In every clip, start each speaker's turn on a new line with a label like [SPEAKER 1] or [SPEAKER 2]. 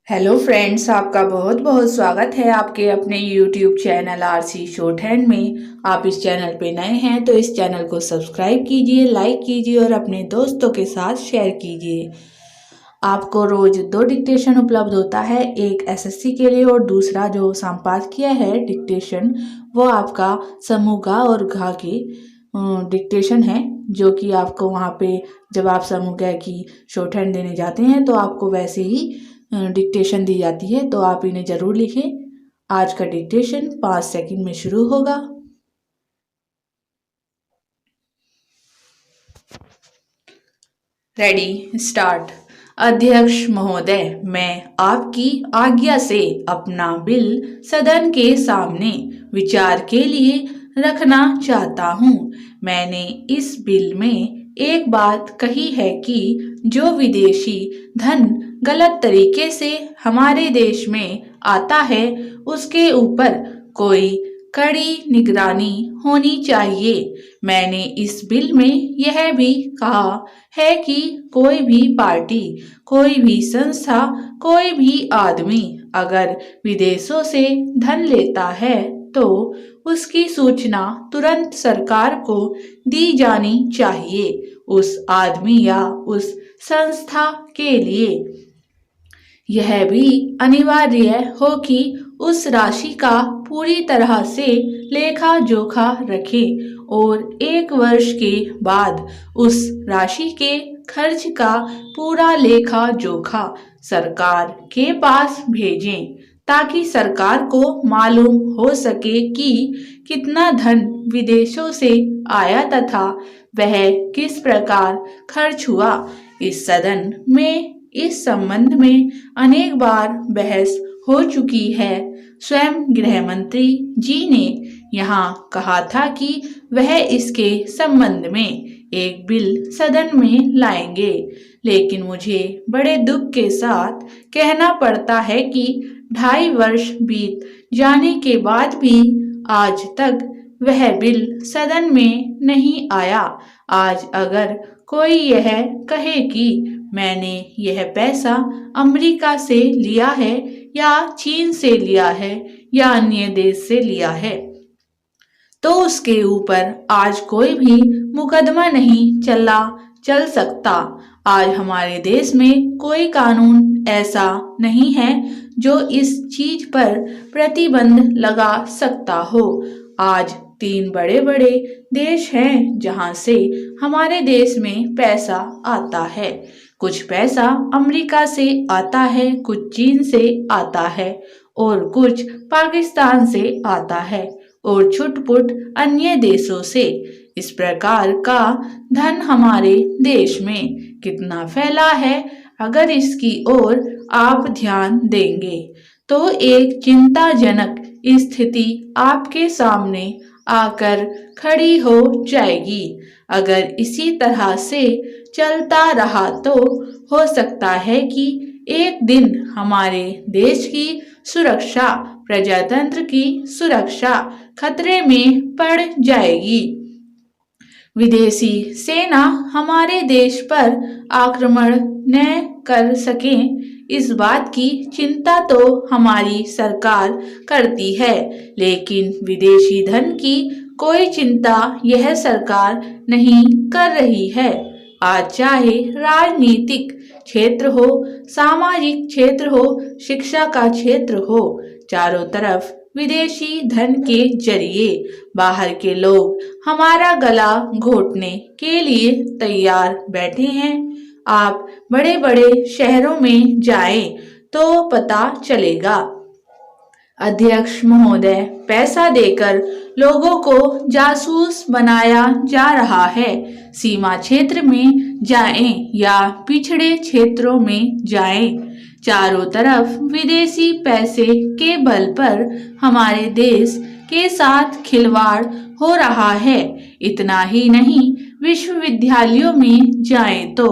[SPEAKER 1] Hello friends, आपका बहुत बहुत स्वागत है आपके अपने YouTube channel RC short hand में। आप इस चैनल पे नए हैं तो इस चैनल को सब्सक्राइब कीजिए, लाइक कीजिए और अपने दोस्तों के साथ शेयर कीजिए। आपको रोज 2 डिक्टेशन उपलब्ध होता है, एक एसएससी के लिए और दूसरा जो संपादकीय है डिक्टेशन, वो आपका समूह ग और घ की डिक्टेशन है, जो कि आपको वहाँ पे जब आप समूह ग की शॉर्ट हैंड देने जाते हैं तो आपको वैसे ही डिक्टेशन दी जाती है, तो आप इन्हें जरूर लिखें। आज का डिक्टेशन 5 सेकंड में शुरू होगा। Ready, start. अध्यक्ष महोदय, मैं आपकी आज्ञा से अपना बिल सदन के सामने विचार के लिए रखना चाहता हूँ। मैंने इस बिल में एक बात कही है कि जो विदेशी धन गलत तरीके से हमारे देश में आता है उसके ऊपर कोई कड़ी निगरानी होनी चाहिए। मैंने इस बिल में यह भी कहा है कि कोई भी पार्टी, कोई भी संस्था, कोई भी आदमी अगर विदेशों से धन लेता है तो उसकी सूचना तुरंत सरकार को दी जानी चाहिए। उस आदमी या उस संस्था के लिए यह भी अनिवार्य हो कि उस राशि का पूरी तरह से लेखा जोखा रखे और 1 वर्ष के बाद उस राशि के खर्च का पूरा लेखा जोखा सरकार के पास भेजें, ताकि सरकार को मालूम हो सके कि कितना धन विदेशों से आया तथा वह किस प्रकार खर्च हुआ। इस सदन में इस संबंध में अनेक बार बहस हो चुकी है। स्वयं गृह मंत्री जी ने यहाँ कहा था कि वह इसके संबंध में एक बिल सदन में लाएंगे, लेकिन मुझे बड़े दुख के साथ कहना पड़ता है कि 2.5 वर्ष बीत जाने के बाद भी आज तक वह बिल सदन में नहीं आया। आज अगर कोई यह कहे कि मैंने यह पैसा अमेरिका से लिया है या चीन से लिया है या अन्य देश से लिया है, तो उसके ऊपर आज कोई भी मुकदमा नहीं चल सकता। आज हमारे देश में कोई कानून ऐसा नहीं है जो इस चीज पर प्रतिबंध लगा सकता हो। आज 3 बड़े बड़े देश हैं जहां से हमारे देश में पैसा आता है। कुछ पैसा अमेरिका से आता है, कुछ चीन से आता है और कुछ पाकिस्तान से आता है और छुटपुट अन्य देशों से। इस प्रकार का धन हमारे देश में कितना फैला है, अगर इसकी ओर आप ध्यान देंगे तो एक चिंताजनक स्थिति आपके सामने आकर खड़ी हो जाएगी। अगर इसी तरह से चलता रहा तो हो सकता है कि एक दिन हमारे देश की सुरक्षा, प्रजातंत्र की सुरक्षा खतरे में पड़ जाएगी। विदेशी सेना हमारे देश पर आक्रमण न कर सके, इस बात की चिंता तो हमारी सरकार करती है, लेकिन विदेशी धन की कोई चिंता यह सरकार नहीं कर रही है। आज चाहे राजनीतिक क्षेत्र हो, सामाजिक क्षेत्र हो, शिक्षा का क्षेत्र हो, चारों तरफ विदेशी धन के जरिए बाहर के लोग हमारा गला घोटने के लिए तैयार बैठे हैं। आप बड़े बड़े शहरों में जाएं तो पता चलेगा। अध्यक्ष महोदय, पैसा देकर लोगों को जासूस बनाया जा रहा है। सीमा क्षेत्र में जाएं या पिछड़े क्षेत्रों में जाएं, चारों तरफ विदेशी पैसे के बल पर हमारे देश के साथ खिलवाड़ हो रहा है। इतना ही नहीं, विश्वविद्यालयों में जाएं तो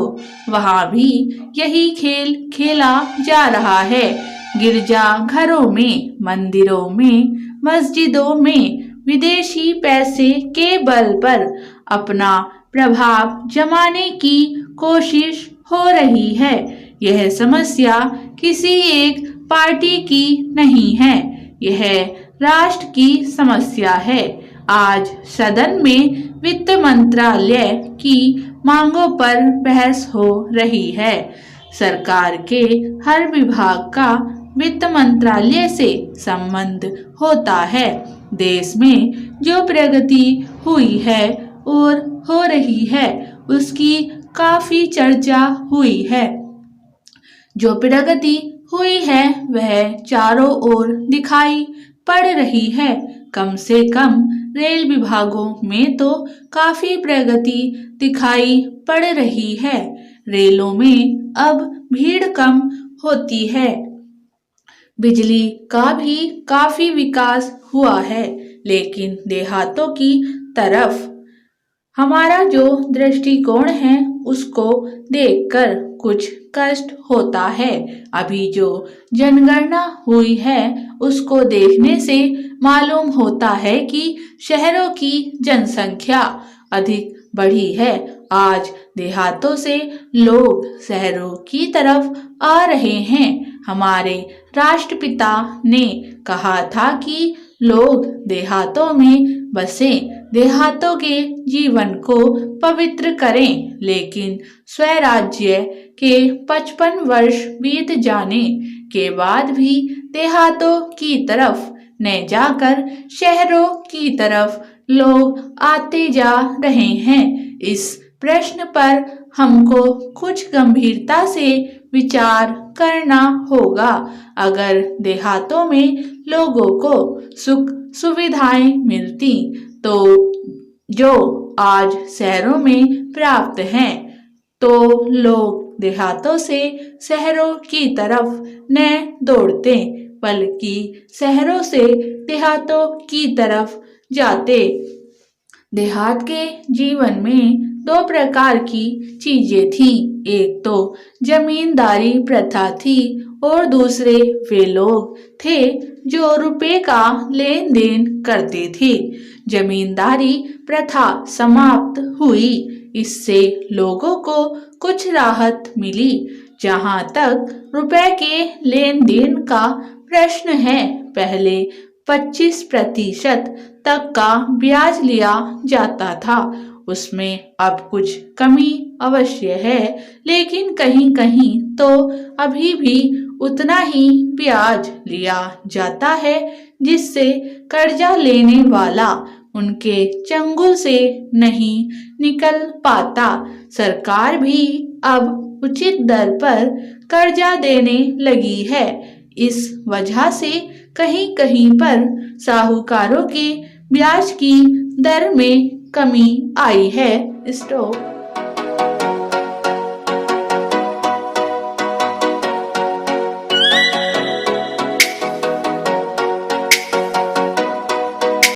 [SPEAKER 1] वहां भी यही खेल खेला जा रहा है। गिरजा घरों में, मंदिरों में, मस्जिदों में विदेशी पैसे के बल पर अपना प्रभाव जमाने की कोशिश हो रही है। यह समस्या किसी एक पार्टी की नहीं है, यह राष्ट्र की समस्या है। आज सदन में वित्त मंत्रालय की मांगों पर बहस हो रही है। सरकार के हर विभाग का वित्त मंत्रालय से संबंध होता है। देश में जो प्रगति हुई है और हो रही है उसकी काफी चर्चा हुई है। जो प्रगति हुई है वह चारों ओर दिखाई पड़ रही है। कम से कम रेल विभागों में तो काफी प्रगति दिखाई पड़ रही है। रेलों में अब भीड़ कम होती है। बिजली का भी काफी विकास हुआ है, लेकिन देहातों की तरफ हमारा जो दृष्टिकोण है उसको देखकर कुछ कष्ट होता है। अभी जो जनगणना हुई है उसको देखने से मालूम होता है कि शहरों की जनसंख्या अधिक बढ़ी है। आज देहातों से लोग शहरों की तरफ आ रहे हैं। हमारे राष्ट्रपिता ने कहा था कि लोग देहातों में बसें, देहातों के जीवन को पवित्र करें, लेकिन स्वराज्य के 55 वर्ष बीत जाने के बाद भी देहातों की तरफ न जाकर शहरों की तरफ लोग आते जा रहे हैं। इस प्रश्न पर हमको कुछ गंभीरता से विचार करना होगा। अगर देहातों में लोगों को सुख सुविधाएं मिलती तो जो आज शहरों में प्राप्त हैं, तो लोग देहातों से शहरों की तरफ न दौड़ते बल्कि शहरों से देहातों की तरफ जाते। देहात के जीवन में दो प्रकार की चीजें थी। एक तो जमींदारी प्रथा थी और दूसरे वे लोग थे जो रुपए का लेन देन करते थे। जमींदारी प्रथा समाप्त हुई, इससे लोगों को कुछ राहत मिली। जहां तक रुपए के लेन देन का प्रश्न है, पहले 25% तक का ब्याज लिया जाता था। उसमें अब कुछ कमी अवश्य है, लेकिन कहीं कहीं तो अभी भी उतना ही ब्याज लिया जाता है जिससे कर्जा लेने वाला उनके चंगुल से नहीं निकल पाता। सरकार भी अब उचित दर पर कर्जा देने लगी है। इस वजह से कहीं कहीं पर साहूकारों के ब्याज की दर में कमी आई है। स्टॉप।